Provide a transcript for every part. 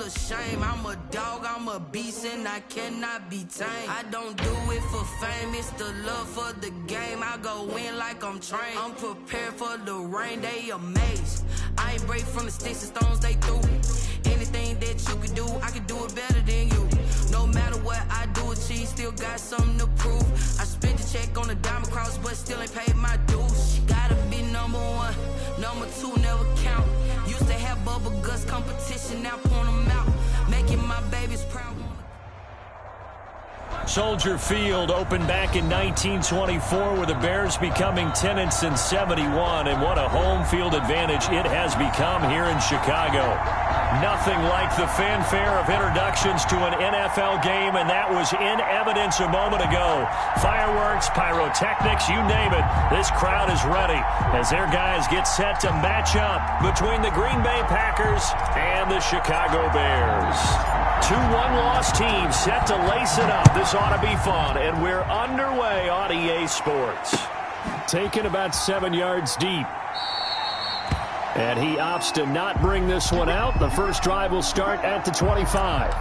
a shame. I'm a dog, I'm a beast, and I cannot be tamed. I don't do it for fame, it's the love for the game. I go in like I'm trained. I'm prepared for the rain, they amazed. I ain't break from the sticks and stones they threw. Anything that you can do, I can do it better than you. No matter what I do achieve, still got something to prove. I spent the check on the diamond cross, but still ain't paid my dues. Gotta be number one, number two never count. Used to have bubble guts competition, now point them out. Making my babies proud. Soldier Field opened back in 1924 with the Bears becoming 10-71, and what a home field advantage it has become here in Chicago. Nothing like the fanfare of introductions to an NFL game, and that was in evidence a moment ago. Fireworks, pyrotechnics, you name it. This crowd is ready as their guys get set to match up between the Green Bay Packers and the Chicago Bears. Two one-loss teams set to lace it up. This ought to be fun, and we're underway on EA Sports. Taken about 7 yards deep. And he opts to not bring this one out. The first drive will start at the 25.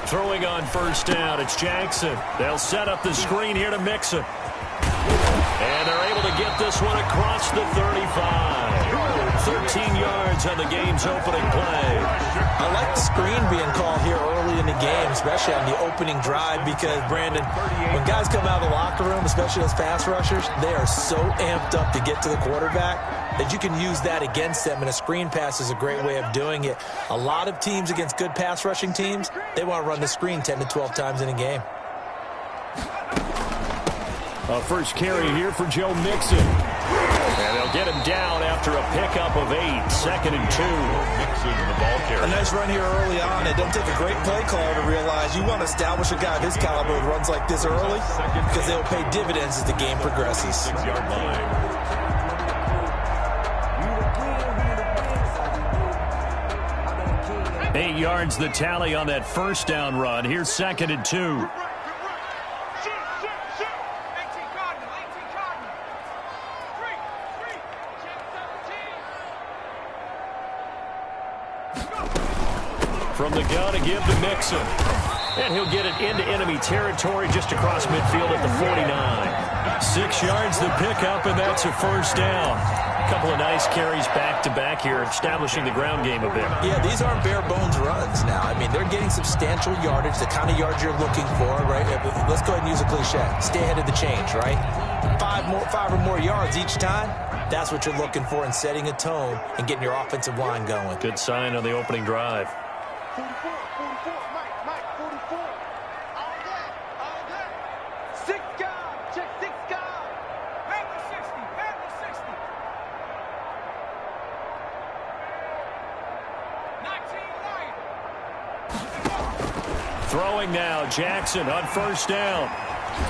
Throwing on first down, it's Jackson. They'll set up the screen here to Mixon. And they're able to get this one across the 35. 13 yards on the game's opening play. I like the screen being called here early in the game, especially on the opening drive, because, Brandon, when guys come out of the locker room, especially those pass rushers, they are so amped up to get to the quarterback that you can use that against them, and a screen pass is a great way of doing it. A lot of teams against good pass rushing teams, they want to run the screen 10 to 12 times in a game. A first carry here for Joe Mixon. And they'll get him down after a pickup of 8. 2nd and 2. Mixon, the ball carrier. A nice run here early on. It doesn't take a great play caller to realize you want to establish a guy of his caliber with runs like this early, because they'll pay dividends as the game progresses. 6-yard line. 8 yards the tally on that first down run. Here's 2nd and 2. From the gun, a give to Mixon. And he'll get it into enemy territory just across midfield at the 49. 6 yards the pickup, and that's a first down. A couple of nice carries back-to-back here, establishing the ground game a bit. Yeah, these aren't bare-bones runs now. I mean, they're getting substantial yardage, the kind of yards you're looking for, right? Let's go ahead and use a cliche. Stay ahead of the change, right? 5 or more yards each time. That's what you're looking for in setting a tone and getting your offensive line going. Good sign on the opening drive. 44, Mike, 44. All day. 6 guard, check 6 guard. Handle 60. 19 right. Throwing now, Jackson on first down.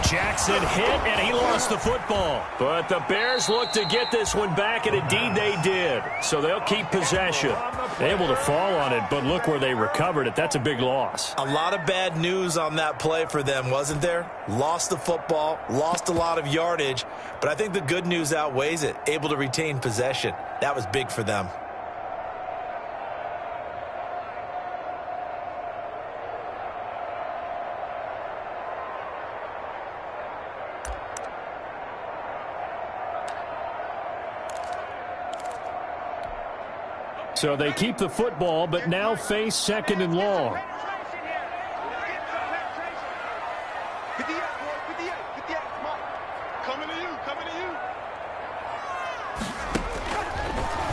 Jackson hit, and he lost the football. But the Bears look to get this one back, and indeed they did. So they'll keep possession. Able to fall on it, but look where they recovered it. That's a big loss. A lot of bad news on that play for them, wasn't there? Lost the football, lost a lot of yardage, but I think the good news outweighs it. Able to retain possession. That was big for them. So they keep the football, but now face 2nd and long.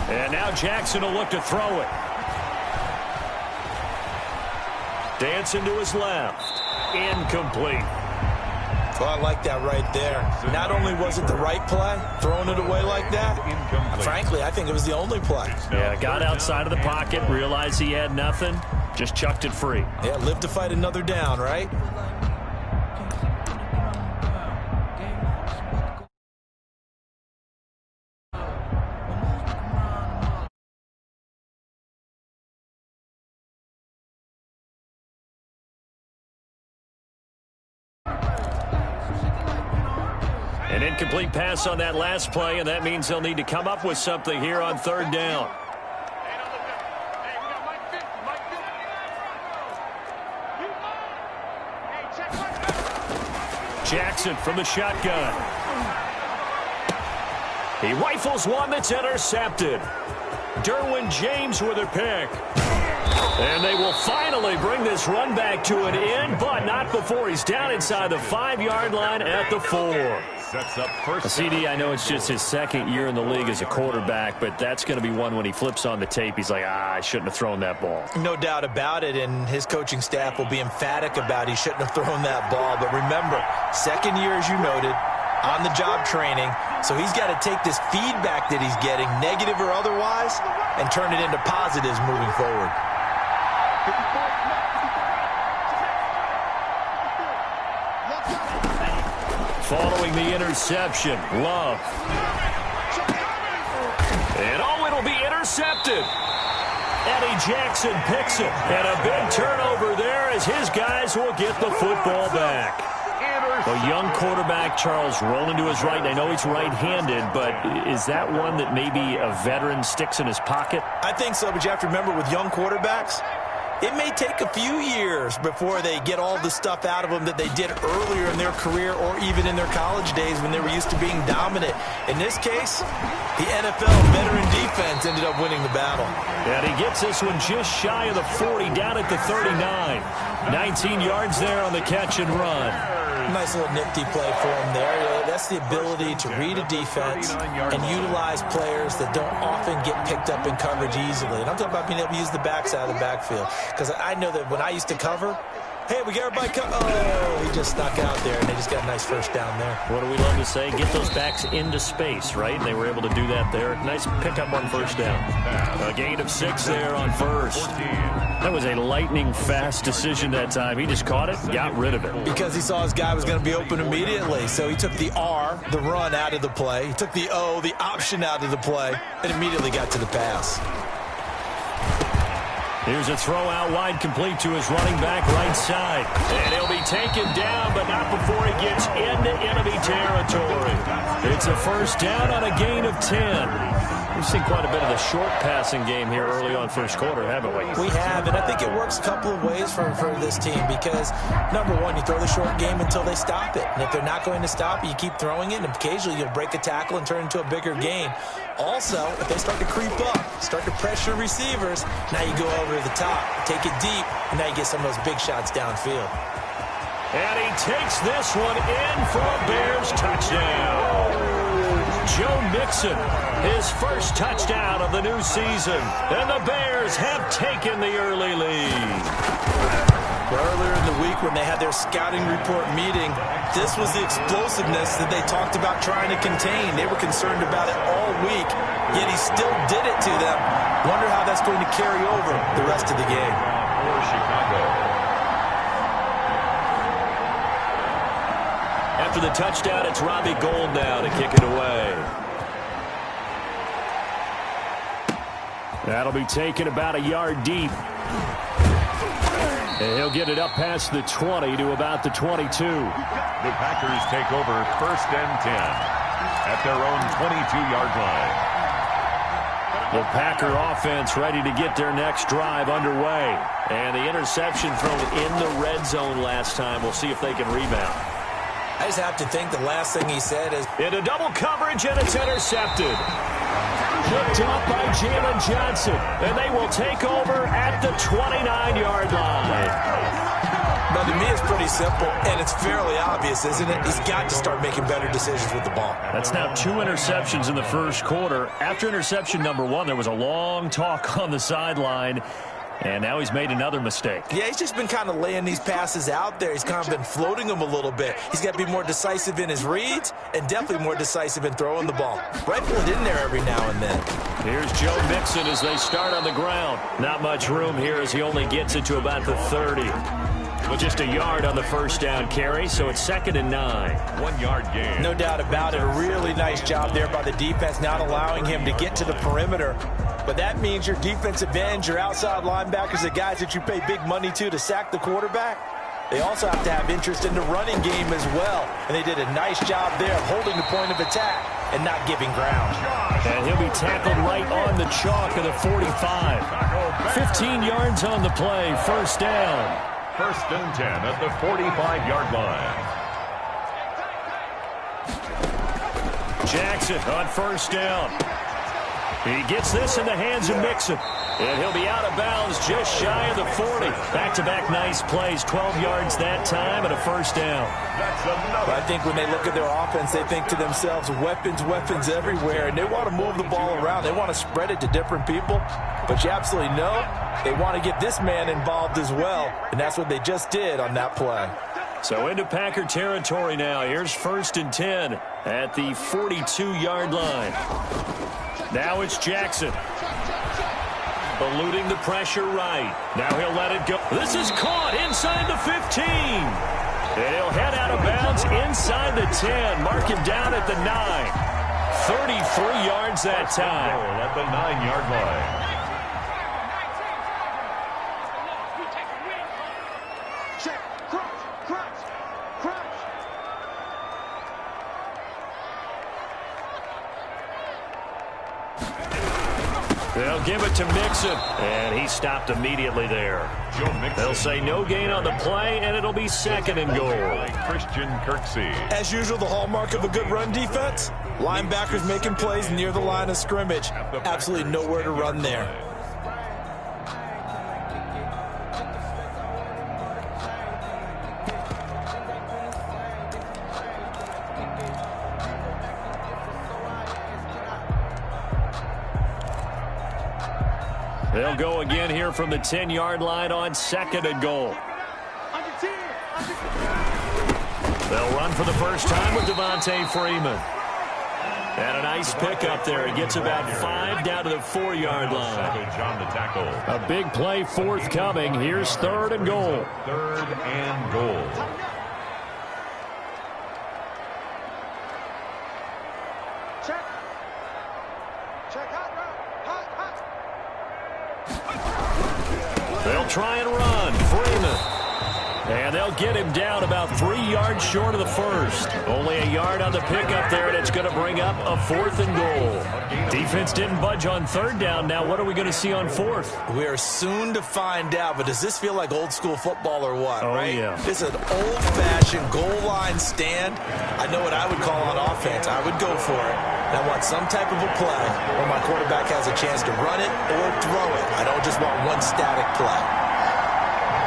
And now Jackson will look to throw it. Dancing to his left. Incomplete. Well, I like that right there. Not only was it the right play, throwing it away like that, frankly, I think it was the only play. Yeah, got outside of the pocket, realized he had nothing, just chucked it free. Yeah, live to fight another down, right? An incomplete pass on that last play, and that means they'll need to come up with something here on third down. Jackson from the shotgun. He rifles one that's intercepted. Derwin James with a pick. And they will finally bring this run back to an end, but not before he's down inside the 5-yard line at the 4. Sets up first. CD, I know it's just his second year in the league as a quarterback, but that's going to be one when he flips on the tape. He's like, I shouldn't have thrown that ball. No doubt about it, and his coaching staff will be emphatic about he shouldn't have thrown that ball. But remember, second year, as you noted, on-the-job training, so he's got to take this feedback that he's getting, negative or otherwise, and turn it into positives moving forward. Following the interception, Love. And it'll be intercepted. Eddie Jackson picks it. And a big turnover there as his guys will get the football back. A young quarterback, Charles, rolling to his right. I know he's right-handed, but is that one that maybe a veteran sticks in his pocket? I think so, but you have to remember with young quarterbacks, it may take a few years before they get all the stuff out of them that they did earlier in their career or even in their college days when they were used to being dominant. In this case, the NFL veteran defense ended up winning the battle. And he gets this one just shy of the 40, down at the 39. 19 yards there on the catch and run. Nice little nifty play for him there. That's the ability to read a defense and utilize players that don't often get picked up in coverage easily. And I'm talking about being able to use the backside of the backfield. Because I know that when I used to cover, hey, we got everybody cover. Oh, he just snuck out there, and they just got a nice first down there. What do we love to say? Get those backs into space, right? And they were able to do that there. Nice pickup on first down. A gain of 6 there on first. That was a lightning-fast decision that time. He just caught it, got rid of it. Because he saw his guy was going to be open immediately. So he took the R, the run, out of the play. He took the O, the option, out of the play, and immediately got to the pass. Here's a throw out wide, complete to his running back right side. And he'll be taken down, but not before he gets into enemy territory. It's a first down on a gain of 10. We've seen quite a bit of the short passing game here early on first quarter, haven't we? We have, and I think it works a couple of ways for this team because, number one, you throw the short game until they stop it. And if they're not going to stop it, you keep throwing it, and occasionally you'll break a tackle and turn into a bigger gain. Also, if they start to creep up, start to pressure receivers, now you go over the top, take it deep, and now you get some of those big shots downfield. And he takes this one in for a Bears touchdown. Joe Mixon, his first touchdown of the new season. And the Bears have taken the early lead. Earlier in the week when they had their scouting report meeting, this was the explosiveness that they talked about trying to contain. They were concerned about it all week, yet he still did it to them. Wonder how that's going to carry over the rest of the game. For Chicago. After the touchdown, it's Robbie Gould now to kick it away. That'll be taken about a yard deep. And he'll get it up past the 20 to about the 22. The Packers take over first and 10 at their own 22-yard line. The Packer offense ready to get their next drive underway. And the interception thrown in the red zone last time. We'll see if they can rebound. I just have to think the last thing he said is, into double coverage, and it's intercepted. Picked up by Jalen Johnson, and they will take over at the 29-yard line. But to me, it's pretty simple, and it's fairly obvious, isn't it? He's got to start making better decisions with the ball. That's now 2 interceptions in the first quarter. After interception number 1, there was a long talk on the sideline. And now he's made another mistake. Yeah, he's just been kind of laying these passes out there. He's kind of been floating them a little bit. He's got to be more decisive in his reads and definitely more decisive in throwing the ball. Rifle it in there every now and then. Here's Joe Mixon as they start on the ground. Not much room here as he only gets it to about the 30. With just a yard on the first down carry, so it's 2nd and 9. 1 yard gain. No doubt about it. A really nice job there by the defense, not allowing him to get to the perimeter. But that means your defensive ends, your outside linebackers, the guys that you pay big money to sack the quarterback, they also have to have interest in the running game as well. And they did a nice job there of holding the point of attack and not giving ground. And he'll be tackled right on the chalk of the 45. 15 yards on the play, first down. First and 10 at the 45-yard line. Jackson on first down. He gets this in the hands of Mixon. And he'll be out of bounds just shy of the 40. Back-to-back nice plays, 12 yards that time and a first down. But I think when they look at their offense, they think to themselves, weapons, weapons everywhere. And they want to move the ball around. They want to spread it to different people. But you absolutely know they want to get this man involved as well. And that's what they just did on that play. So into Packer territory now. Here's first and 10 at the 42-yard line. Now it's Jackson. Eluding the pressure right. Now he'll let it go. This is caught inside the 15. And he'll head out of bounds inside the 10. Mark him down at the 9. 33 yards that time. At the 9-yard line. They'll give it to Mixon, and he stopped immediately there. They'll say no gain on the play, and it'll be second and goal. Christian Kirksey. As usual, the hallmark of a good run defense, linebackers making plays near the line of scrimmage. Absolutely nowhere to run there. They'll go again here from the 10-yard line on second and goal. They'll run for the first time with Devontae Freeman. And a nice pickup there. It gets about 5 down to the 4-yard line. A big play forthcoming. Here's third and goal. Third and goal. They'll try and run. Freeman. And they'll get him down about 3 yards short of the first. Only a yard on the pickup there, and it's going to bring up a fourth and goal. Defense didn't budge on third down. Now what are we going to see on fourth? We are soon to find out, but does this feel like old school football or what, right? Yeah. This is an old-fashioned goal line stand. I know what I would call on offense. I would go for it. And I want some type of a play where my quarterback has a chance to run it or throw it. I don't just want one static play.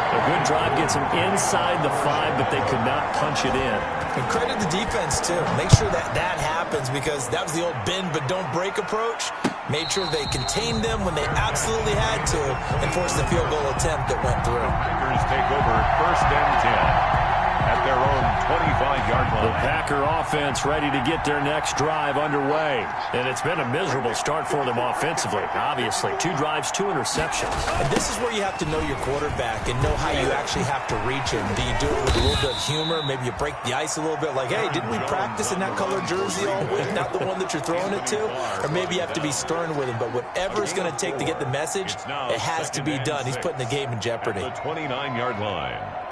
A good drive gets them inside the 5, but they could not punch it in. And credit the defense, too. Make sure that that happens because that was the old bend but don't break approach. Made sure they contained them when they absolutely had to and forced the field goal attempt that went through. Packers take over first and 10 at their own 25-yard line. The Packer offense ready to get their next drive underway. And it's been a miserable start for them offensively, obviously. 2 drives, 2 interceptions. And this is where you have to know your quarterback and know how you actually have to reach him. Do you do it with a little bit of humor? Maybe you break the ice a little bit like, hey, didn't we practice in that color jersey all week? Not the one that you're throwing it to? Or maybe you have to be stern with him. But whatever it's going to take to get the message, it has to be done. He's putting the game in jeopardy. The 29-yard line.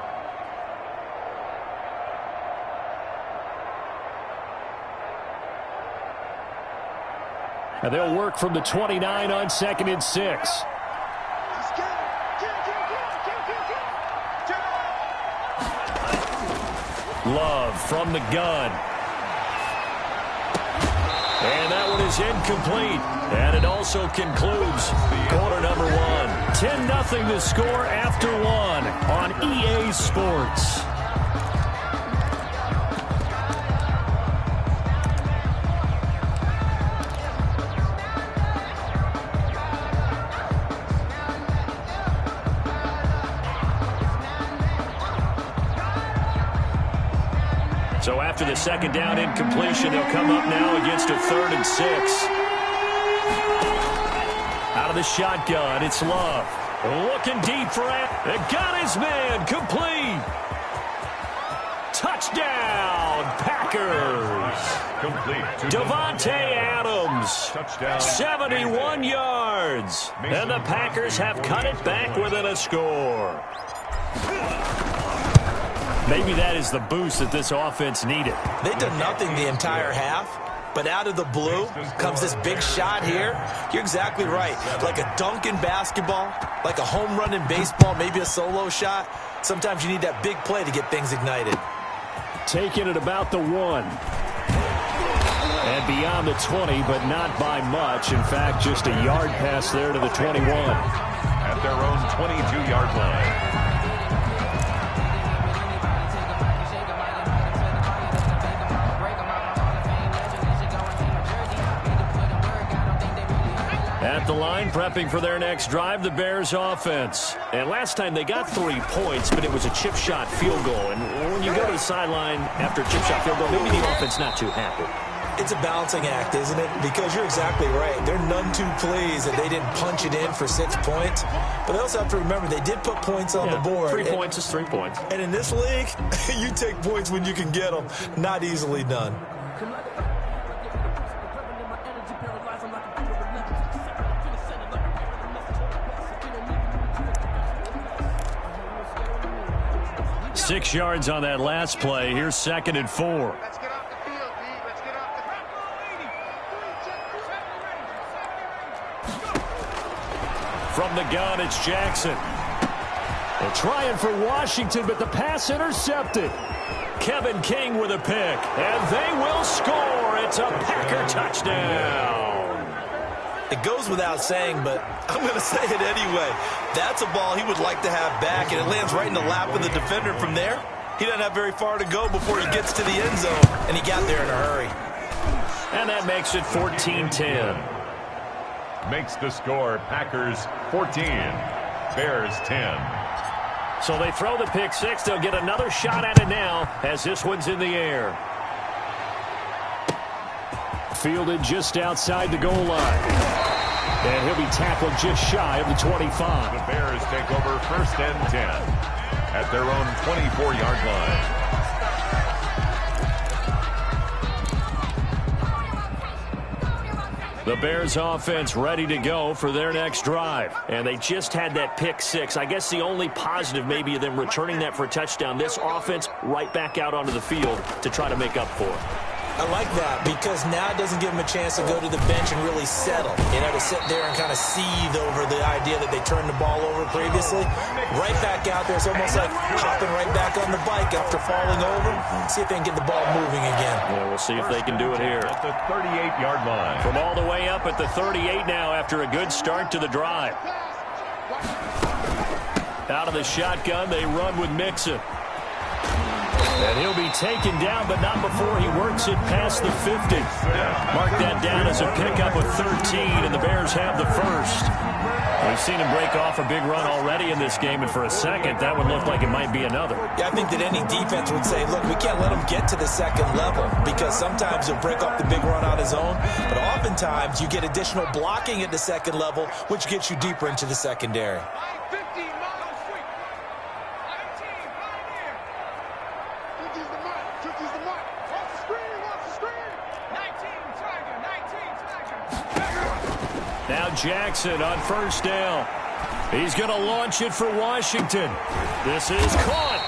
And they'll work from the 29 on second and 6. Love from the gun. And that one is incomplete. And it also concludes quarter number 1. 10-0 the score after 1 on EA Sports. So after the second down incompletion, they'll come up now against a 3rd and 6. Out of the shotgun, it's Love. Looking deep for it. They got his man. Complete. Touchdown, Packers. Complete. Devontae Adams. Touchdown. 71 yards. And the Packers have cut it back within a score. Maybe that is the boost that this offense needed. They've done nothing the entire half, but out of the blue comes this big shot here. You're exactly right. Like a dunk in basketball, like a home run in baseball, maybe a solo shot. Sometimes you need that big play to get things ignited. Taking it about the 1. And beyond the 20, but not by much. In fact, just a yard pass there to the 21. At their own 22-yard line. At the line, prepping for their next drive, the Bears offense. And last time they got 3 points, but it was a chip shot field goal. And when you go to the sideline after a chip shot field goal, maybe the offense not too happy. It's a balancing act, isn't it? Because you're exactly right. They're none too pleased that they didn't punch it in for 6 points. But they also have to remember they did put points on the board. 3 points is 3 points. And in this league, you take points when you can get them. Not easily done. Six yards on that last play. Here's 2nd and 4. Let's get off the field, D. Let's get off the field. From the gun, it's Jackson. They're trying for Washington, but the pass intercepted. Kevin King with a pick, and they will score. It's a Packer touchdown. It goes without saying, but I'm going to say it anyway. That's a ball he would like to have back, and it lands right in the lap of the defender. From there, he doesn't have very far to go before he gets to the end zone, and he got there in a hurry. And that makes it 14-10. Makes the score Packers 14, Bears 10. So they throw the pick six. They'll get another shot at it now as this one's in the air. Fielded just outside the goal line. And he'll be tackled just shy of the 25. The Bears take over 1st and 10 at their own 24-yard line. The Bears offense ready to go for their next drive. And they just had that pick six. I guess the only positive maybe of them returning that for a touchdown. This offense right back out onto the field to try to make up for it. I like that because now it doesn't give them a chance to go to the bench and really settle. You know, to sit there and kind of seethe over the idea that they turned the ball over previously. Right back out there. It's almost like hopping right back on the bike after falling over. See if they can get the ball moving again. Yeah, we'll see if they can do it here. At the 38-yard line. From all the way up at the 38 now after a good start to the drive. Out of the shotgun, they run with Mixon. And he'll be taken down, but not before he works it past the 50. Mark that down as a pickup of 13, and the Bears have the first. We've seen him break off a big run already in this game, and for a second, that would look like it might be another. Yeah, I think that any defense would say, look, we can't let him get to the second level because sometimes he'll break off the big run on his own, but oftentimes you get additional blocking at the second level, which gets you deeper into the secondary. Now Jackson on 1st down. He's going to launch it for Washington. This is caught.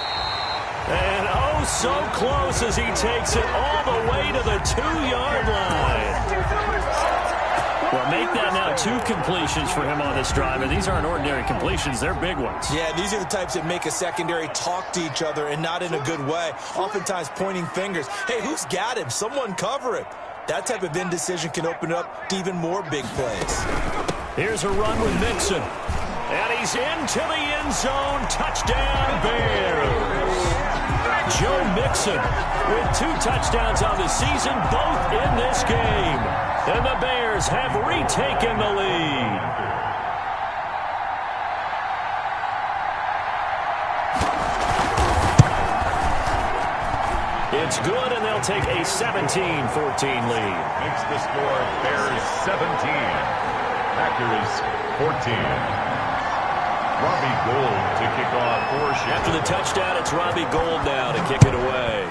And oh, so close as he takes it all the way to the 2-yard line. Well, make that now 2 completions for him on this drive. And these aren't ordinary completions. They're big ones. Yeah, these are the types that make a secondary talk to each other and not in a good way. Oftentimes pointing fingers. Hey, who's got him? Someone cover him. That type of indecision can open up to even more big plays. Here's a run with Mixon. And he's into the end zone. Touchdown, Bears. Joe Mixon with 2 touchdowns on the season, both in this game. And the Bears have retaken the lead. It's good, and they'll take a 17-14 lead. Makes the score Bears 17, Packers 14. Robbie Gould to kick off for Chicago. After the touchdown, it's Robbie Gould now to kick it away.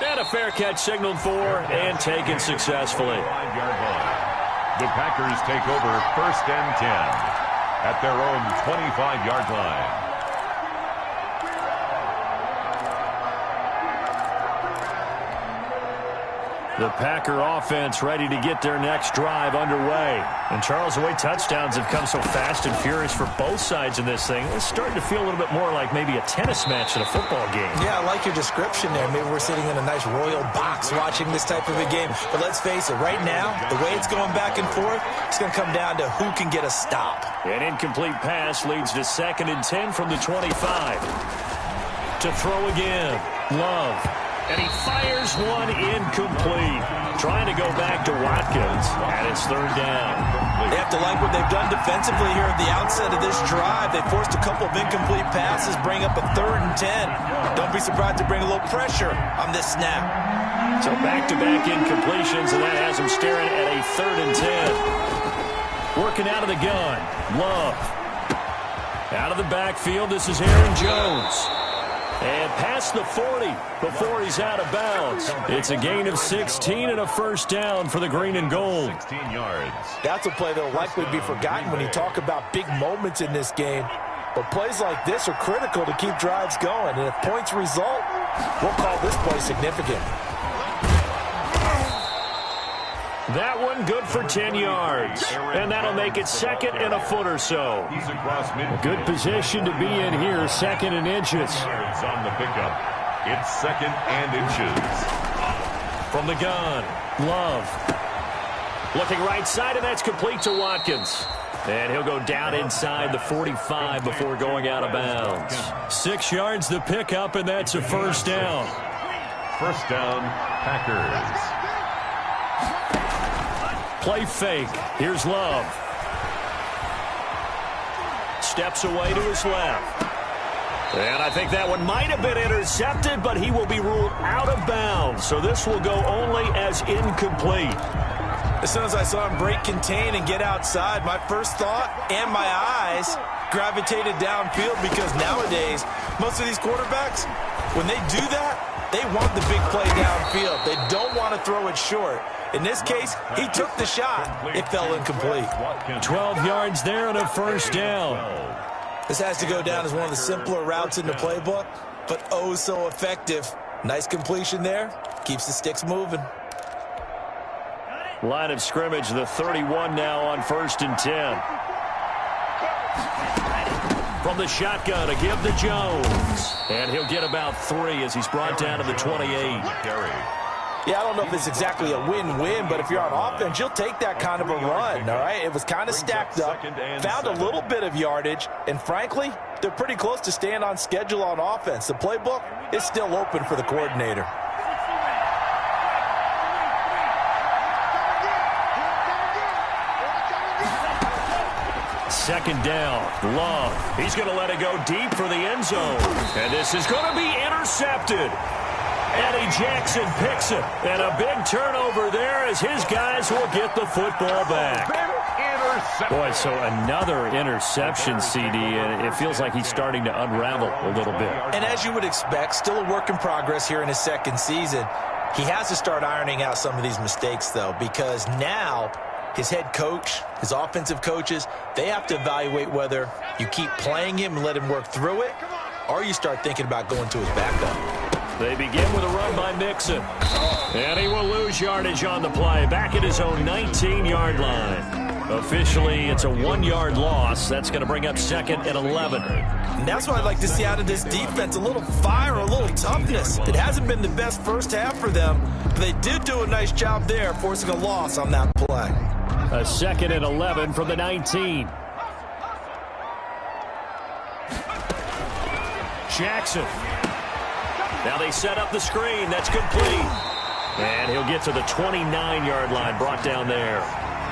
And a fair catch signaled for and taken successfully. 5-yard line. The Packers take over 1st and 10 at their own 25-yard line. The Packer offense ready to get their next drive underway. And, Charles, the way touchdowns have come so fast and furious for both sides in this thing, it's starting to feel a little bit more like maybe a tennis match in a football game. Yeah, I like your description there. Maybe we're sitting in a nice royal box watching this type of a game. But let's face it, right now, the way it's going back and forth, it's going to come down to who can get a stop. An incomplete pass leads to 2nd and 10 from the 25. To throw again, Love. And he fires one incomplete. Trying to go back to Watkins, and it's 3rd down. They have to like what they've done defensively here at the outset of this drive. They forced a couple of incomplete passes, bring up a 3rd and 10. Don't be surprised to bring a little pressure on this snap. So back-to-back incompletions, and that has them staring at a 3rd and 10. Working out of the gun, Love. Out of the backfield, this is Aaron Jones. And past the 40 before he's out of bounds. It's a gain of 16 and a 1st down for the green and gold. 16 yards. That's a play that will likely be forgotten when you talk about big moments in this game. But plays like this are critical to keep drives going. And if points result, we'll call this play significant. That one good for 10 yards. And that'll make it 2nd and a foot or so. He's across midfield. Good position to be in here, 2nd and inches. Yards on the pickup. It's 2nd and inches. From the gun, Love. Looking right side, and that's complete to Watkins. And he'll go down inside the 45 before going out of bounds. 6 yards the pickup, and that's a 1st down. 1st down, Packers. Play fake. Here's Love. Steps away to his left. And I think that one might have been intercepted, but he will be ruled out of bounds. So this will go only as incomplete. As soon as I saw him break contain and get outside, my first thought and my eyes gravitated downfield, because nowadays, most of these quarterbacks, when they do that, they want the big play downfield. They don't want to throw it short. In this case, he took the shot. It fell incomplete. 12 yards there and a 1st down. This has to go down as one of the simpler routes in the playbook, but oh so effective. Nice completion there. Keeps the sticks moving. Line of scrimmage, the 31 now on 1st and 10. From the shotgun, a give to Jones. And he'll get about 3 as he's brought down to the 28. Yeah, I don't know if it's exactly a win-win, but if you're on offense, you'll take that kind of a run, all right? It was kind of stacked up, found a little bit of yardage, and frankly, they're pretty close to staying on schedule on offense. The playbook is still open for the coordinator. Second down, Love. He's going to let it go deep for the end zone. And this is going to be intercepted. Eddie Jackson picks it. And a big turnover there as his guys will get the football back. Boy, so another interception, CD, and it feels like he's starting to unravel a little bit. And as you would expect, still a work in progress here in his 2nd season. He has to start ironing out some of these mistakes, though, because now his head coach, his offensive coaches, they have to evaluate whether you keep playing him and let him work through it, or you start thinking about going to his backup. They begin with a run by Mixon. And he will lose yardage on the play, back at his own 19-yard line. Officially, it's a 1-yard loss. That's going to bring up 2nd and 11. And that's what I'd like to see out of this defense, a little fire, a little toughness. It hasn't been the best first half for them, but they did do a nice job there, forcing a loss on that play. A 2nd and 11 from the 19. Jackson. Now they set up the screen. That's complete. And he'll get to the 29-yard line, brought down there.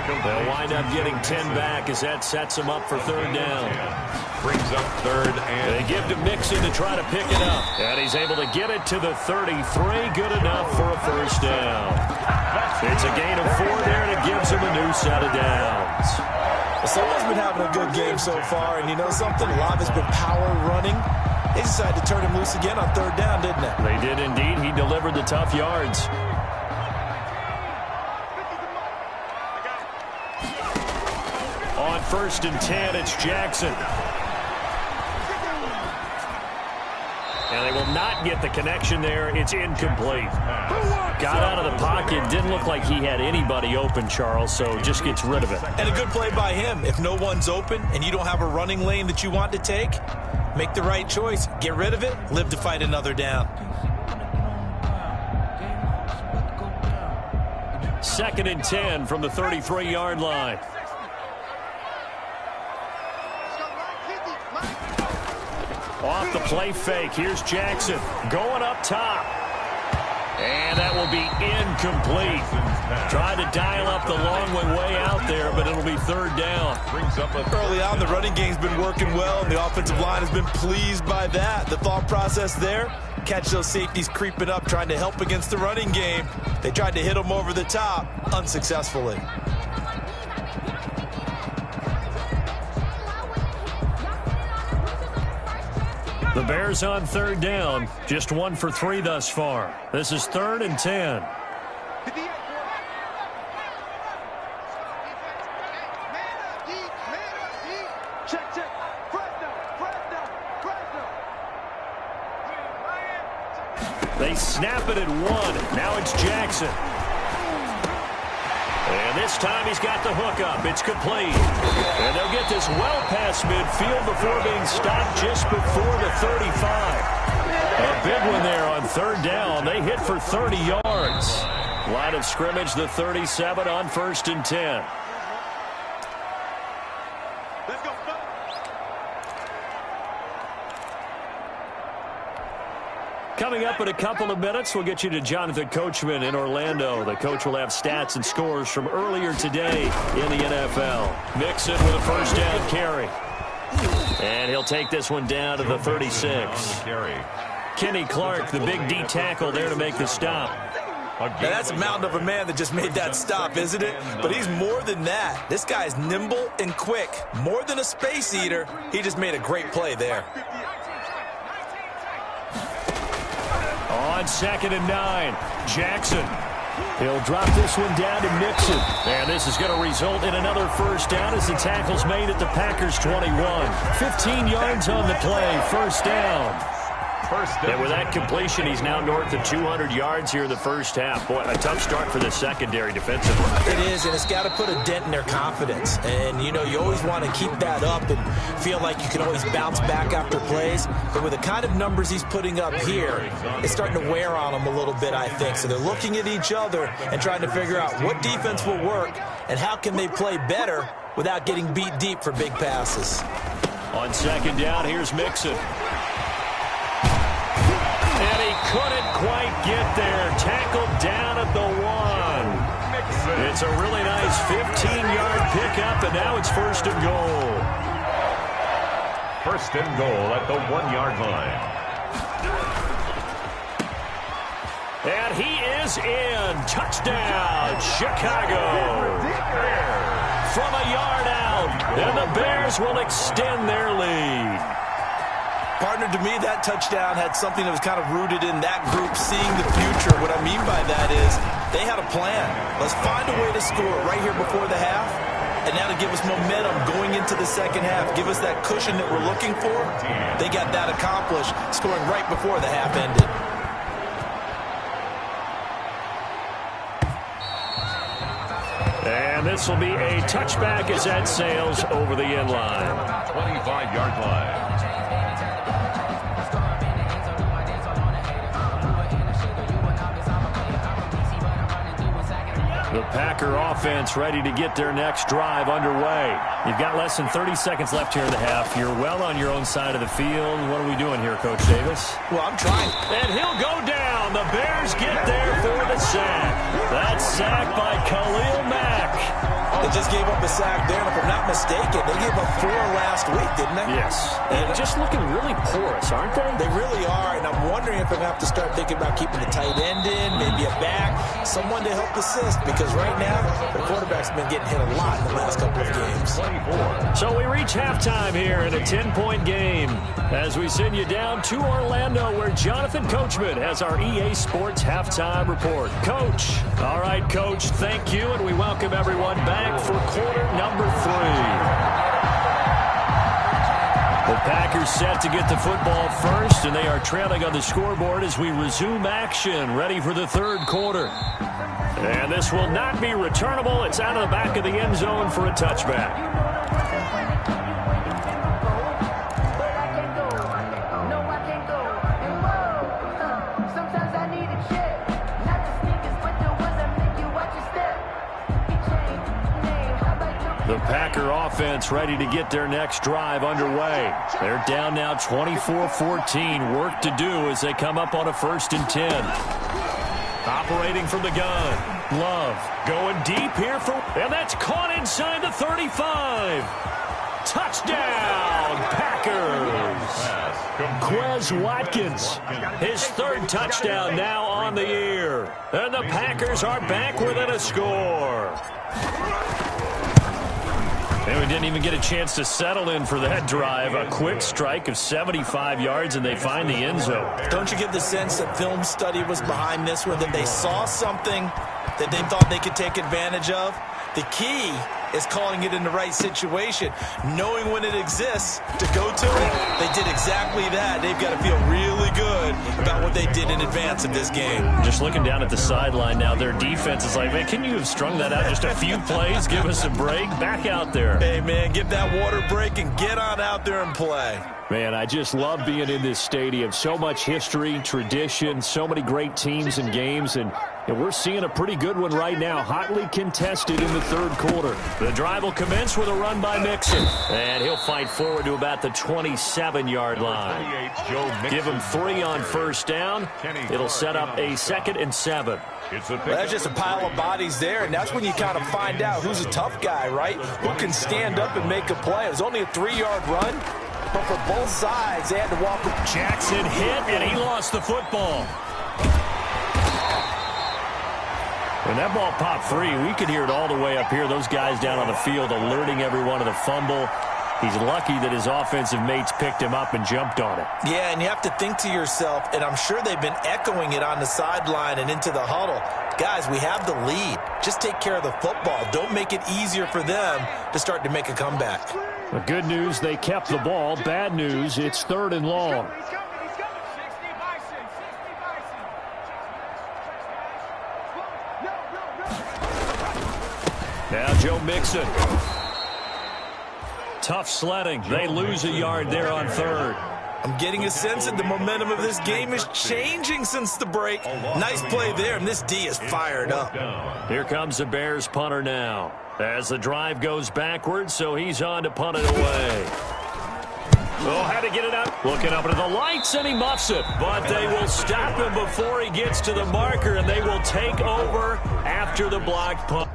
They'll wind up getting 10 back as that sets them up for 3rd down. Brings up 3rd and... They give to Mixon to try to pick it up. And he's able to get it to the 33. Good enough for a 1st down. It's a gain of 4 there, and it gives him a new set of downs. Well, someone's been having a good game so far, and you know something? A lot has been power running. They decided to turn him loose again on 3rd down, didn't they? They did indeed. He delivered the tough yards. On 1st and 10, it's Jackson. And they will not get the connection there. It's incomplete. Got out of the pocket. Didn't look like he had anybody open, Charles, so just gets rid of it. And a good play by him. If no one's open and you don't have a running lane that you want to take, make the right choice. Get rid of it. Live to fight another down. 2nd and 10 from the 33-yard line. Off the play fake. Here's Jackson going up top. And that will be incomplete. Tried to dial up the long way out there, but it'll be 3rd down. Early on, the running game's been working well, and the offensive line has been pleased by that. The thought process there, catch those safeties creeping up, trying to help against the running game. They tried to hit them over the top, unsuccessfully. The Bears on 3rd down. Just 1 for 3 thus far. This is 3rd and 10. They snap it at 1. Now it's Jackson. And this time he's got the hook up. It's complete. And they'll get this well past midfield before being stopped just before the 35. A big one there on 3rd down. They hit for 30 yards. Line of scrimmage, the 37 on 1st and 10. Coming up in a couple of minutes, we'll get you to Jonathan Coachman in Orlando. The coach will have stats and scores from earlier today in the NFL. Mixon with a 1st down carry. And he'll take this one down to the 36. Kenny Clark, the big D tackle there to make the stop. Now that's a mountain of a man that just made that stop, isn't it? But he's more than that. This guy's nimble and quick. More than a space eater. He just made a great play there. On 2nd and 9, Jackson. He'll drop this one down to Mixon. And this is going to result in another 1st down as the tackle's made at the Packers' 21. 15 yards on the play, 1st down. And with that completion, he's now north of 200 yards here in the 1st half. Boy, a tough start for the secondary defensively. It is, and it's got to put a dent in their confidence. And, you know, you always want to keep that up and feel like you can always bounce back after plays. But with the kind of numbers he's putting up here, it's starting to wear on them a little bit, I think. So they're looking at each other and trying to figure out what defense will work and how can they play better without getting beat deep for big passes. On 2nd down, here's Mixon. And he couldn't quite get there. Tackled down at the 1. It's a really nice 15-yard pickup, and now it's 1st and goal. 1st and goal at the 1-yard line. And he is in. Touchdown, Chicago. From a yard out, and the Bears will extend their lead. Partner, to me, that touchdown had something that was kind of rooted in that group seeing the future. What I mean by that is they had a plan. Let's find a way to score right here before the half, and now to give us momentum going into the 2nd half, give us that cushion that we're looking for. They got that accomplished, scoring right before the half ended. And this will be a touchback as that sails over the end line. 25-yard line. The Packer offense ready to get their next drive underway. You've got less than 30 seconds left here in the half. You're well on your own side of the field. What are we doing here, Coach Davis? Well, I'm trying. And he'll go down. The Bears get there for the sack. That sack by Khalil Mack. They just gave up a sack there, and if I'm not mistaken, they gave up 4 last week, didn't they? Yes. And just looking really porous, aren't they? They really are, and I'm wondering if I'm going to have to start thinking about keeping the tight end in, maybe a back, someone to help assist, because right now, the quarterback's been getting hit a lot in the last couple of games. So we reach halftime here in a 10-point game as we send you down to Orlando, where Jonathan Coachman has our EA Sports halftime report. Coach. All right, Coach, thank you, and we welcome everyone back for quarter number 3. The Packers set to get the football first, and they are trailing on the scoreboard as we resume action, ready for the third quarter. And this will not be returnable. It's out of the back of the end zone for a touchback. The Packer offense ready to get their next drive underway. They're down now 24-14. Work to do as they come up on a 1st and 10. Operating from the gun. Love going deep here for... And that's caught inside the 35. Touchdown, Packers. Quez Watkins, his 3rd touchdown now on the year. And the Packers are back within a score. And we didn't even get a chance to settle in for that drive. A quick strike of 75 yards, and they find the end zone. Don't you get the sense that film study was behind this one, that they saw something that they thought they could take advantage of? The key is calling it in the right situation, knowing when it exists to go to it. They did exactly that. They've got to feel really good about what they did in advance of this game. Just looking down at the sideline now, their defense is like, man, can you have strung that out just a few plays? Give us a break. Back out there. Hey, man, give that water break and get on out there and play. Man, I just love being in this stadium. So much history, tradition, so many great teams and games, and we're seeing a pretty good one right now, hotly contested in the third quarter. The drive will commence with a run by Mixon, and he'll fight forward to about the 27-yard line. Give him 3 on 1st down. It'll set up a 2nd and 7. Well, that's just a pile of bodies there, and that's when you kind of find out who's a tough guy, right? Who can stand up and make a play. It was only a 3-yard run, but for both sides, they had to walk. Jackson hit, and he lost the football. When that ball popped free, we could hear it all the way up here. Those guys down on the field alerting everyone of the fumble. He's lucky that his offensive mates picked him up and jumped on it. Yeah, and you have to think to yourself, and I'm sure they've been echoing it on the sideline and into the huddle. Guys, we have the lead. Just take care of the football. Don't make it easier for them to start to make a comeback. The good news, they kept the ball. Bad news, it's 3rd and long. Now Joe Mixon. Tough sledding. They lose a yard there on 3rd. I'm getting a sense that the momentum of this game is changing since the break. Nice play there, and this D is fired up. Here comes the Bears punter now. As the drive goes backwards, so he's on to punt it away. Oh, had to get it up. Looking up into the lights, and he muffs it. But they will stop him before he gets to the marker, and they will take over after the blocked punt.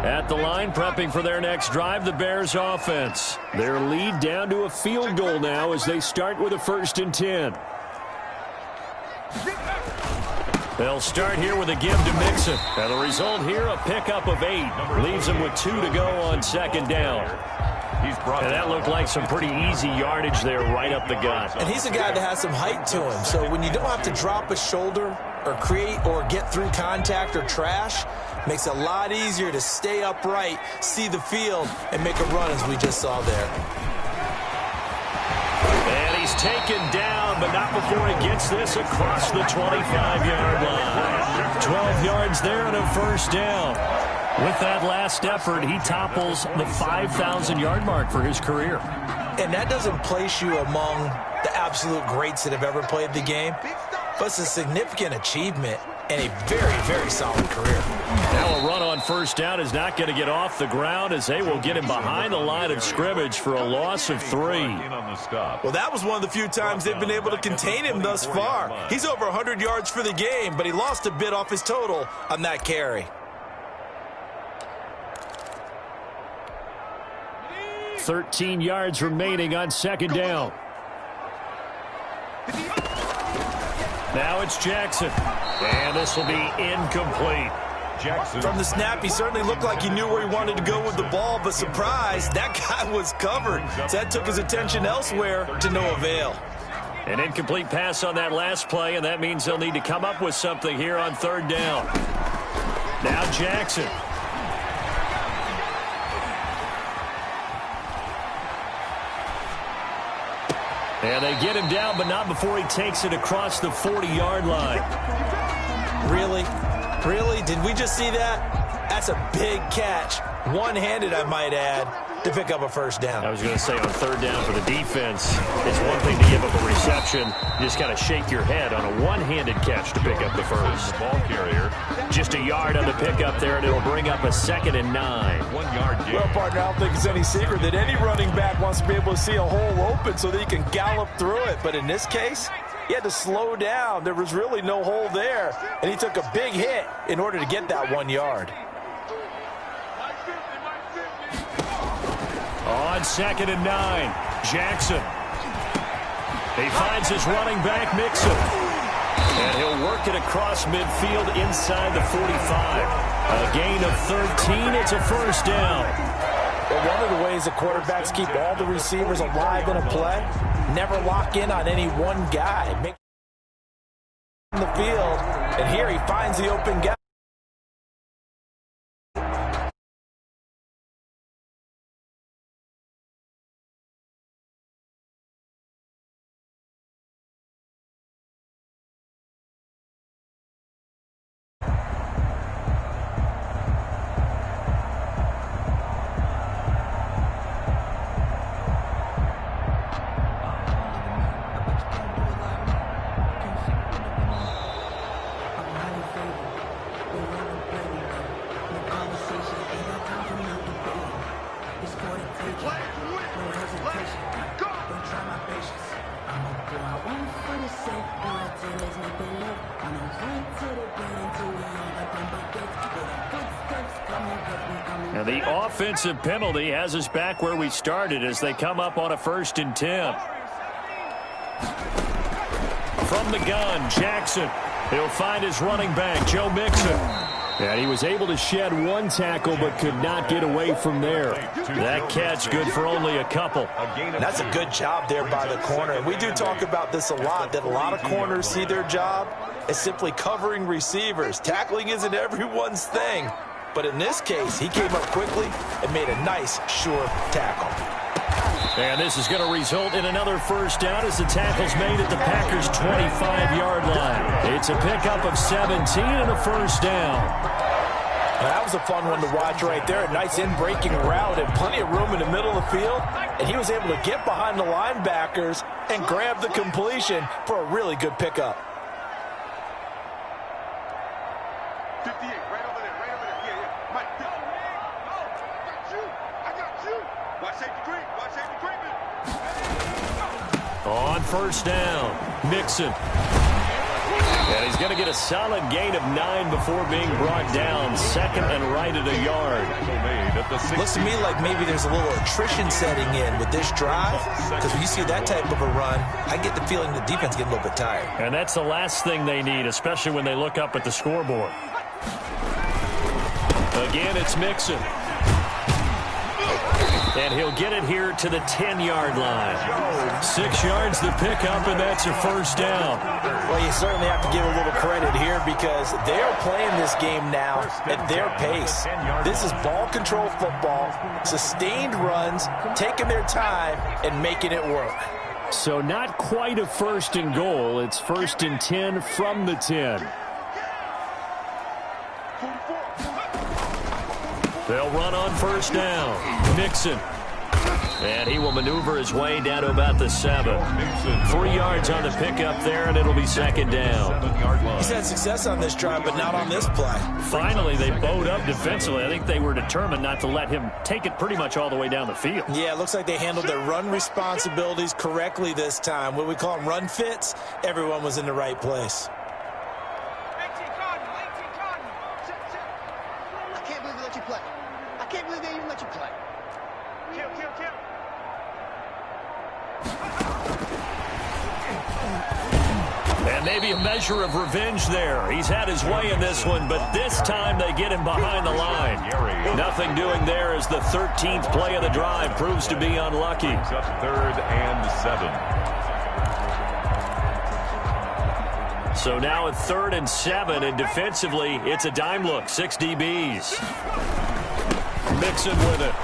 At the line, prepping for their next drive, the Bears offense. Their lead down to a field goal now as they start with a 1st and 10. They'll start here with a give to Mixon. And the result here, a pickup of 8. Leaves them with 2 to go on 2nd down. And that looked like some pretty easy yardage there right up the gut. And he's a guy that has some height to him. So when you don't have to drop a shoulder or create or get through contact or trash, makes it a lot easier to stay upright, see the field, and make a run as we just saw there. And he's taken down, but not before he gets this across the 25-yard line. 12 yards there and a 1st down. With that last effort, he topples the 5,000-yard mark for his career. And that doesn't place you among the absolute greats that have ever played the game, but it's a significant achievement and a very, very solid career. Now a run on 1st down is not going to get off the ground as they will get him behind the line of scrimmage for a loss of 3. Well, that was one of the few times they've been able to contain him thus far. He's over 100 yards for the game, but he lost a bit off his total on that carry. 13 yards remaining on 2nd down. Now it's Jackson. And this will be incomplete. Jackson. From the snap, he certainly looked like he knew where he wanted to go with the ball, but surprise, that guy was covered. So that took his attention elsewhere to no avail. An incomplete pass on that last play, and that means they'll need to come up with something here on third down. Now Jackson. And they get him down, but not before he takes it across the 40-yard line. Really? Really? Did we just see that? That's a big catch. One-handed, I might add, to pick up a first down. I was going to say on third down for the defense, it's one thing to give up a reception. You just got to shake your head on a one-handed catch to pick up the first. The ball carrier. Just a yard on the pickup there, and it'll bring up a 2nd and 9. 1 yard gain. Well, partner, I don't think it's any secret that any running back wants to be able to see a hole open so that he can gallop through it. But in this case, he had to slow down. There was really no hole there, and he took a big hit in order to get that 1 yard. On 2nd and 9, Jackson. He finds his running back, Mixon. And he'll work it across midfield inside the 45. A gain of 13. It's a first down. But one of the ways the quarterbacks keep all the receivers alive in a play, never lock in on any one guy. Make in the field, and here he finds the open guy. Now the offensive penalty has us back where we started as they come up on a 1st and 10. From the gun, Jackson. He'll find his running back, Joe Mixon. And he was able to shed one tackle but could not get away from there. That catch good for only a couple. That's a good job there by the corner. And we do talk about this a lot, that a lot of corners see their job as simply covering receivers. Tackling isn't everyone's thing. But in this case, he came up quickly and made a nice, sure tackle. And this is going to result in another first down as the tackle's made at the Packers' 25-yard line. It's a pickup of 17 and a first down. Well, that was a fun one to watch right there. A nice in-breaking route and plenty of room in the middle of the field. And he was able to get behind the linebackers and grab the completion for a really good pickup. 58, right over there, right over there. Yeah. Mike, I got you. I got you. Watch safety creep. Watch safety creeping. On first down, Mixon. And he's going to get a solid gain of 9 before being brought down. 2nd and right at a yard. Looks to me like maybe there's a little attrition setting in with this drive, because when you see that type of a run, I get the feeling the defense getting a little bit tired. And that's the last thing they need, especially when they look up at the scoreboard. Again, it's Mixon. And he'll get it here to the 10-yard line. 6 yards the pickup, and that's a first down. Well, you certainly have to give a little credit here because they're playing this game now at their pace. This is ball control football, sustained runs, taking their time, and making it work. So not quite a 1st and goal. It's 1st and 10 from the 10. They'll run on first down. Mixon. And he will maneuver his way down to about the 7. 3 yards on the pickup there, and it'll be 2nd down. He's had success on this drive, but not on this play. Finally, they bowed up defensively. I think they were determined not to let him take it pretty much all the way down the field. Yeah, it looks like they handled their run responsibilities correctly this time. What we call them run fits, everyone was in the right place. I can't believe they let you play. I can't believe they even let you play. Kill. And maybe a measure of revenge there. He's had his way in this one, but this time they get him behind the line. Nothing doing there as the 13th play of the drive proves to be unlucky. It's up 3rd and 7. So now at 3rd and 7, and defensively, it's a dime look. 6 DBs. Mixon with it.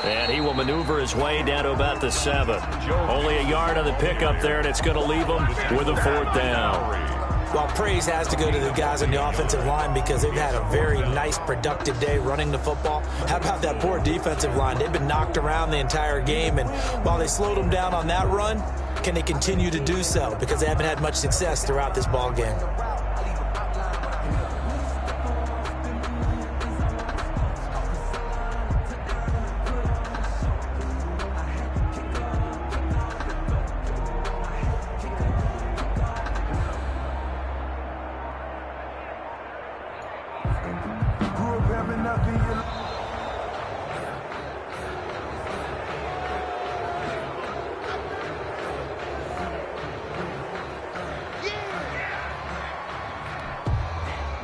And he will maneuver his way down to about the 7. Only a yard on the pickup there, and it's going to leave him with a 4th down. Well, praise has to go to the guys on the offensive line because they've had a very nice, productive day running the football. How about that poor defensive line? They've been knocked around the entire game, and while they slowed them down on that run, can they continue to do so? Because they haven't had much success throughout this ball game.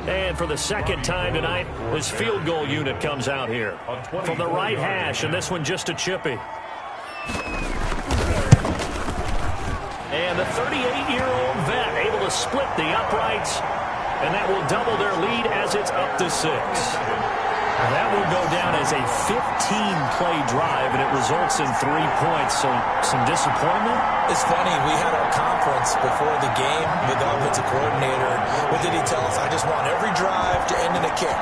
And for the second time tonight, this field goal unit comes out here from the right hash, and this one just a chippy. And the 38-year-old vet able to split the uprights, and that will double their lead as it's up to 6. That will go down as a 15-play drive, and it results in 3 points. So some disappointment? It's funny. We had our conference before the game with the offensive coordinator. What did he tell us? I just want every drive to end in a kick,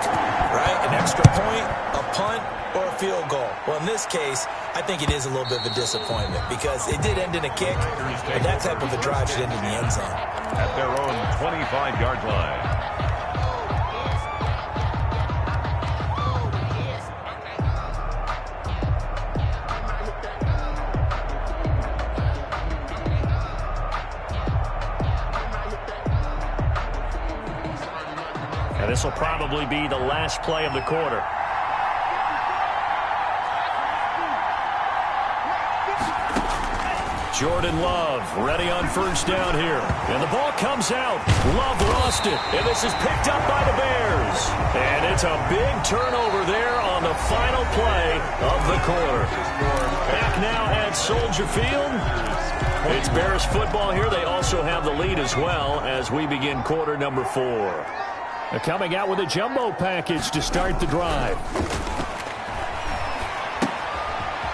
right? An extra point, a punt, or a field goal. Well, in this case, I think it is a little bit of a disappointment because it did end in a kick, and that type of a drive should end in the end zone. At their own 25-yard line. And this will probably be the last play of the quarter. Jordan Love ready on 1st down here. And the ball comes out. Love lost it. And this is picked up by the Bears. And it's a big turnover there on the final play of the quarter. Back now at Soldier Field. It's Bears football here. They also have the lead as well as we begin quarter number 4. They're coming out with a jumbo package to start the drive.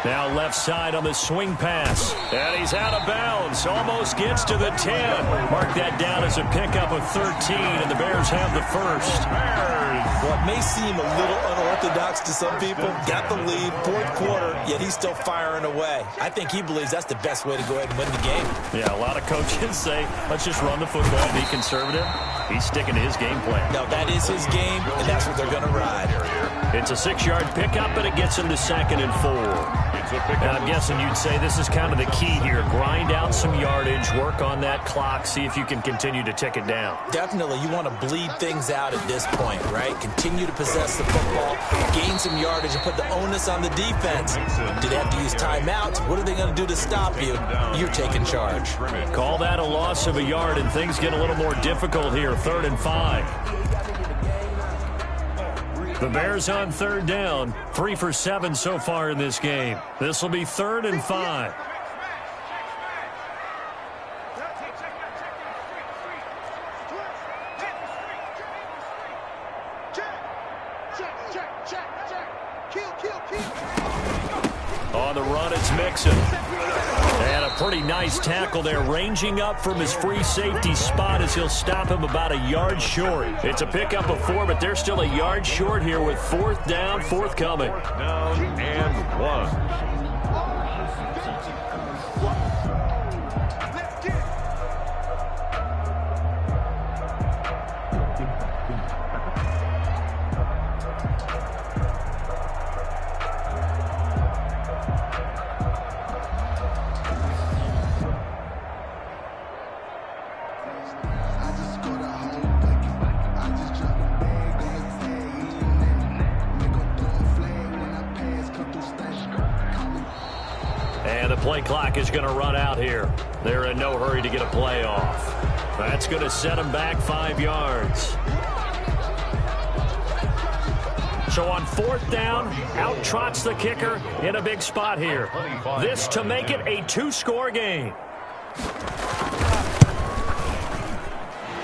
Now left side on the swing pass. And he's out of bounds. Almost gets to the 10. Mark that down as a pickup of 13, and the Bears have the 1st. Well, it may seem a little unorthodox to some people. Got the lead, 4th quarter, yet he's still firing away. I think he believes that's the best way to go ahead and win the game. Yeah, a lot of coaches say, let's just run the football, be conservative. He's sticking to his game plan. No, that is his game, and that's what they're going to ride. It's a 6-yard pickup, and it gets him to 2nd and 4. And I'm guessing you'd say this is kind of the key here. Grind out some yardage, work on that clock, see if you can continue to tick it down. Definitely. You want to bleed things out at this point, right? Continue to possess the football, gain some yardage, and put the onus on the defense. Do they have to use timeouts? What are they going to do to stop you? You're taking charge. Call that a loss of a yard, and things get a little more difficult here. 3rd and 5. The Bears on 3rd down. 3 for 7 so far in this game. This will be 3rd and 5. On the run, it's Mixon. And a pretty nice tackle there, ranging up from his free safety spot as he'll stop him about a yard short. It's a pickup of 4, but they're still a yard short here with 4th down, forthcoming. Down and 1. And the play clock is going to run out here. They're in no hurry to get a play off. That's going to set him back 5 yards. So on 4th down, out trots the kicker in a big spot here. This to make it a 2-score game.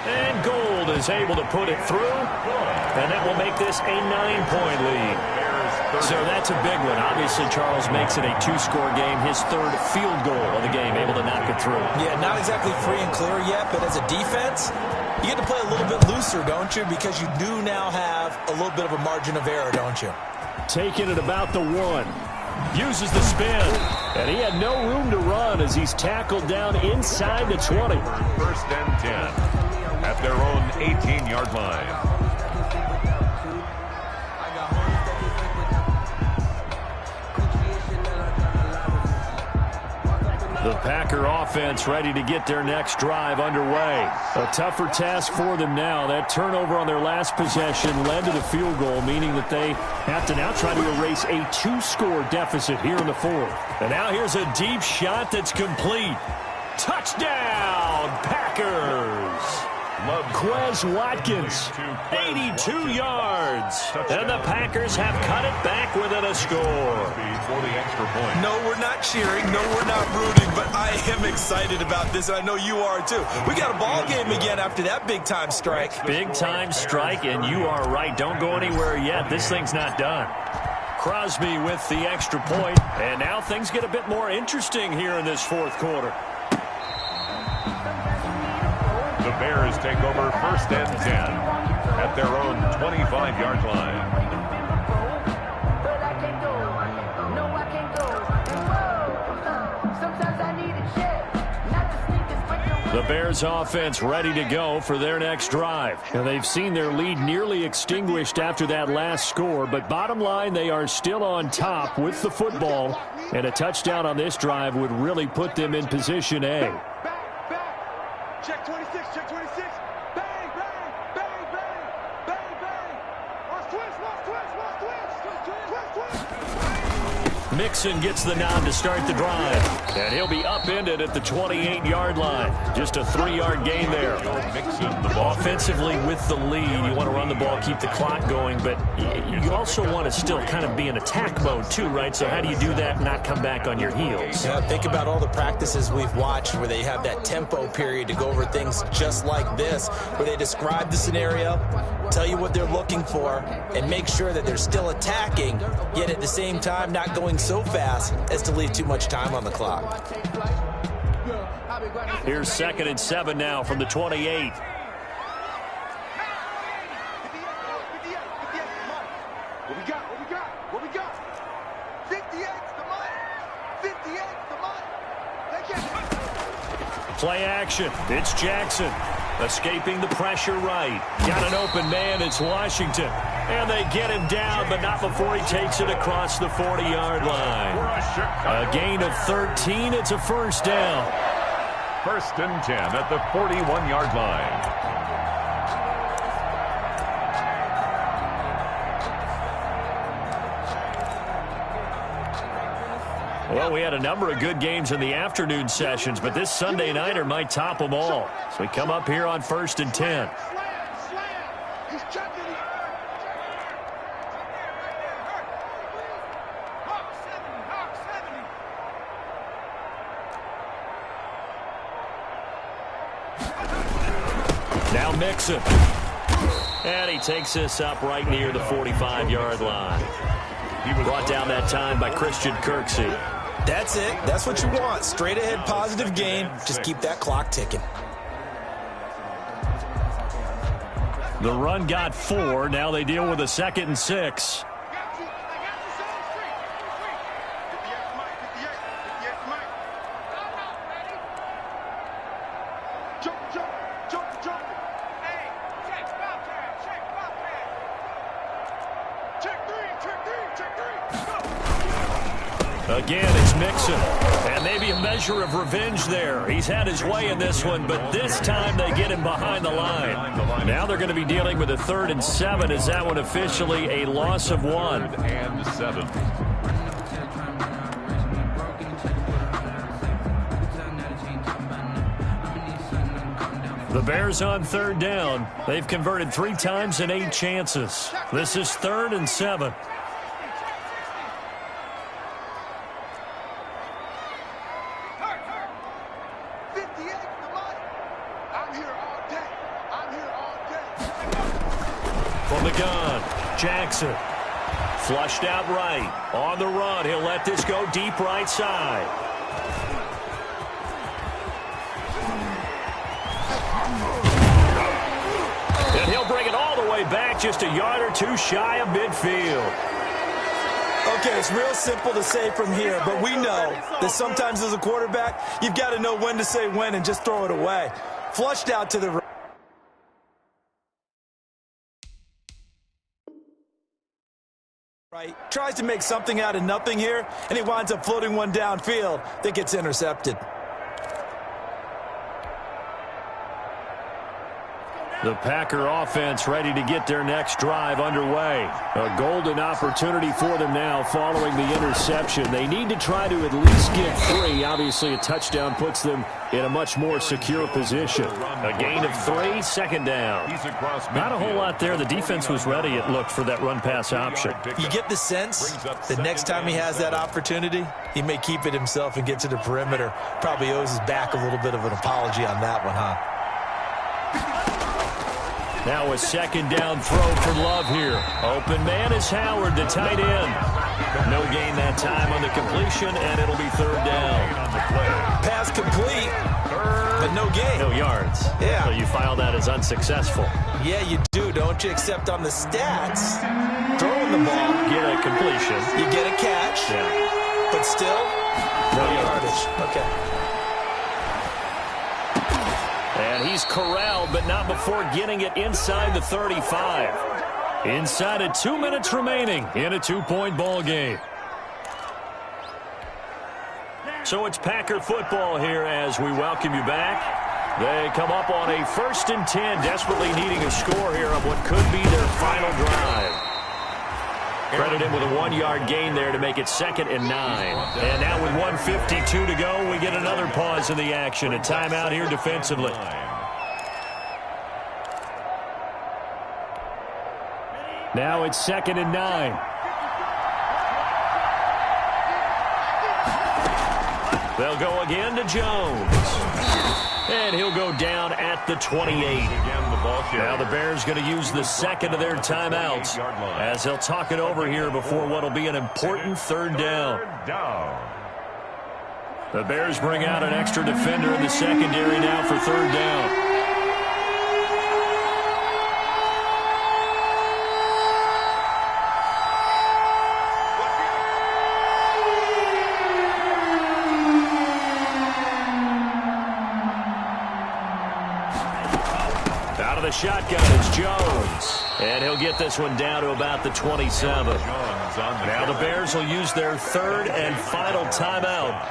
And Gold is able to put it through, and that will make this a 9-point lead. So that's a big one. Obviously, Charles makes it a 2-score game. His 3rd field goal of the game, able to knock it through. Yeah, not exactly free and clear yet, but as a defense, you get to play a little bit looser, don't you? Because you do now have a little bit of a margin of error, don't you? Taking it about the 1. Uses the spin. And he had no room to run as he's tackled down inside the 20. 1st and 10 at their own 18-yard line. The Packer offense ready to get their next drive underway. A tougher task for them now. That turnover on their last possession led to the field goal, meaning that they have to now try to erase a 2-score deficit here in the 4th. And now here's a deep shot that's complete. Touchdown, Packers! Quez Watkins, 82 yards. And the Packers have cut it back within a score. For the extra point. No, we're not cheering. No, we're not rooting. But I am excited about this, and I know you are too. We got a ball game again after that big-time strike. Big-time strike, and you are right. Don't go anywhere yet. This thing's not done. Crosby with the extra point, and now things get a bit more interesting here in this 4th quarter. The Bears take over 1st and 10 at their own 25-yard line. The Bears offense ready to go for their next drive. Now, they've seen their lead nearly extinguished after that last score, but bottom line, they are still on top with the football, and a touchdown on this drive would really put them in position A. Check 26, check 26. Bang, bang, bang, bang, bang, bang. Watch twist, watch twist, watch twist. Mixon gets the nod to start the drive, and he'll be upended at the 28-yard line. Just a 3-yard gain there. Offensively with the lead, you want to run the ball, keep the clock going, but you also want to still kind of be in attack mode too, right? So how do you do that and not come back on your heels? Yeah, think about all the practices we've watched where they have that tempo period to go over things just like this, where they describe the scenario, tell you what they're looking for, and make sure that they're still attacking, yet at the same time not going so fast as to leave too much time on the clock. Here's 2nd and 7 now from the 28. What we got? What we got? What we got? 58's the money. 58's the money. They can't. Play action. It's Jackson. Escaping the pressure right. Got an open man. It's Washington. And they get him down, but not before he takes it across the 40-yard line. A gain of 13. It's a 1st down. 1st and 10 at the 41-yard line. Well, we had a number of good games in the afternoon sessions, but this Sunday nighter might top them all. So we come up here on 1st and 10. He's checking it. Now Mixon. And he takes this up right near the 45-yard line. He was brought down that time by Christian Kirksey. That's it. That's what you want. Straight ahead positive gain. Just keep that clock ticking. The run got 4. Now they deal with a 2nd and 6. Again, it's Mixon. And maybe a measure of revenge there. He's had his way in this one, but this time they get him behind the line. Now they're going to be dealing with a 3rd and 7. Is that one officially a loss of 1? 3rd and 7. The Bears on third down. They've converted 3 times in 8 chances. This is 3rd and 7. From the gun, Jackson. Flushed out right. On the run, he'll let this go deep right side. And he'll bring it all the way back, just a yard or 2 shy of midfield. Okay, it's real simple to say from here, but we know that sometimes as a quarterback, you've got to know when to say when and just throw it away. Flushed out to the right. Tries to make something out of nothing here, and he winds up floating one downfield that gets intercepted. The Packer offense ready to get their next drive underway. A golden opportunity for them now following the interception. They need to try to at least get 3. Obviously, a touchdown puts them in a much more secure position. A gain of 3, second down. Not a whole lot there. The defense was ready, it looked, for that run-pass option. You get the sense that next time he has that opportunity, he may keep it himself and get to the perimeter. Probably owes his back a little bit of an apology on that one, huh? Now a second down throw for Love here. Open man is Howard, the tight end. No gain that time on the completion, and it'll be 3rd down. Pass complete, but no gain. No yards. Yeah. So you file that as unsuccessful. Yeah, you do, don't you? Except on the stats, throwing the ball. Get a completion. You get a catch. Yeah. But still, no yardage. Okay. And he's corralled, but not before getting it inside the 35. Inside of 2 minutes remaining in a 2-point ball game. So it's Packer football here as we welcome you back. They come up on a 1st and 10, desperately needing a score here on what could be their final drive. Credit him with a 1-yard gain there to make it 2nd and 9. And now with 1:52 to go, we get another pause in the action. A timeout here defensively. Now it's 2nd and 9. They'll go again to Jones. And he'll go down at the 28. Now the Bears going to use the second of their timeouts as they'll talk it over here before what will be an important 3rd down. The Bears bring out an extra defender in the secondary now for 3rd down. The shotgun is Jones, and he'll get this one down to about the 27. Now the Bears will use their 3rd and final timeout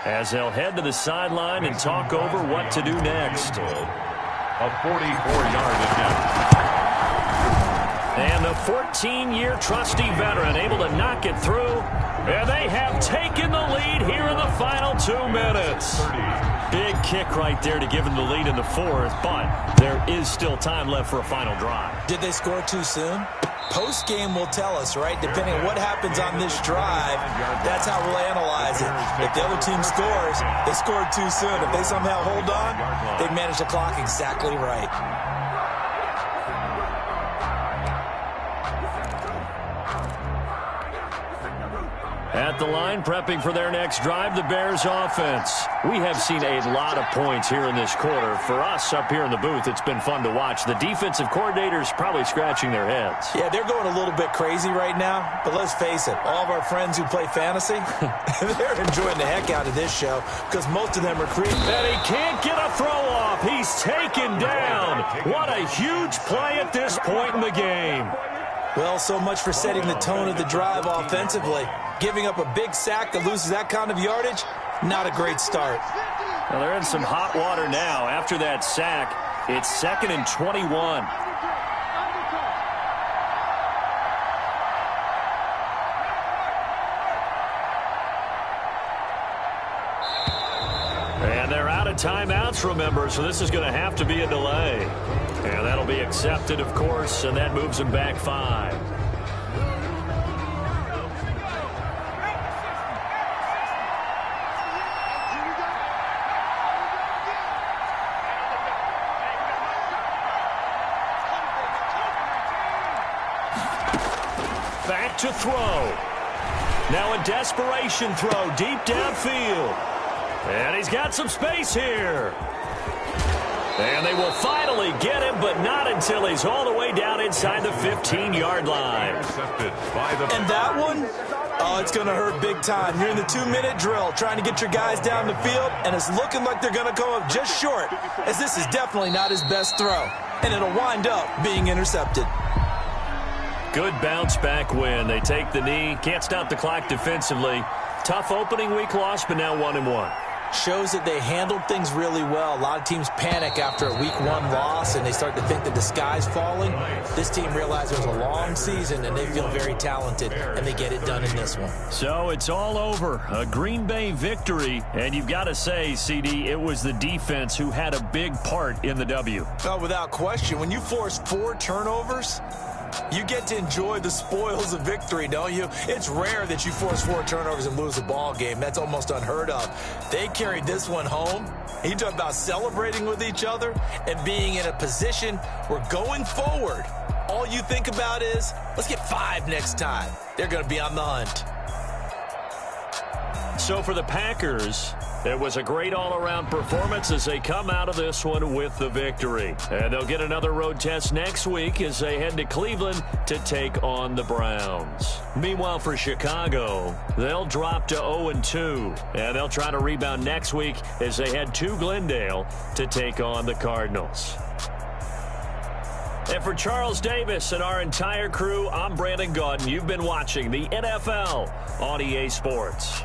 as they'll head to the sideline and talk over what to do next. A 44-yard attempt. And the 14-year trusty veteran able to knock it through, and they have taken the lead here in the final 2 minutes. Big kick right there to give them the lead in the 4th, but there is still time left for a final drive. Did they score too soon? Post-game will tell us, right? Depending on what happens on this drive, that's how we'll analyze it. If the other team scores, they scored too soon. If they somehow hold on, they manage the clock exactly right. At the line, prepping for their next drive, the Bears offense. We have seen a lot of points here in this quarter. For us up here in the booth, it's been fun to watch. The defensive coordinators probably scratching their heads. Yeah, they're going a little bit crazy right now, but let's face it, all of our friends who play fantasy, they're enjoying the heck out of this show because most of them are creating. And he can't get a throw off. He's taken down. What a huge play at this point in the game. Well, so much for setting the tone of the drive offensively. Giving up a big sack that loses that kind of yardage, not a great start. Well, they're in some hot water now. After that sack, it's 2nd and 21. And they're out of of timeouts, remember, so this is going to have to be a delay. And that'll be accepted, of course, and that moves them back 5. Back to throw. Now a desperation throw deep downfield. And he's got some space here. And they will finally get him, but not until he's all the way down inside the 15-yard line. And that one, oh, it's going to hurt big time. You're in the 2-minute drill trying to get your guys down the field, and it's looking like they're going to go up just short, as this is definitely not his best throw. And it'll wind up being intercepted. Good bounce-back win. They take the knee. Can't stop the clock defensively. Tough opening week loss, but now 1-1. Shows that they handled things really well. A lot of teams panic after a week 1 loss, and they start to think that the sky's falling. This team realized it was a long season, and they feel very talented, and they get it done in this one. So it's all over. A Green Bay victory, and you've got to say, CD, it was the defense who had a big part in the W. Oh, without question. When you force 4 turnovers, you get to enjoy the spoils of victory, don't you? It's rare that you force 4 turnovers and lose a ball game. That's almost unheard of. They carried this one home. You talk about celebrating with each other and being in a position where going forward, all you think about is, let's get 5 next time. They're going to be on the hunt. So for the Packers, it was a great all-around performance as they come out of this one with the victory. And they'll get another road test next week as they head to Cleveland to take on the Browns. Meanwhile, for Chicago, they'll drop to 0-2. And they'll try to rebound next week as they head to Glendale to take on the Cardinals. And for Charles Davis and our entire crew, I'm Brandon Gaudin. You've been watching the NFL on EA Sports.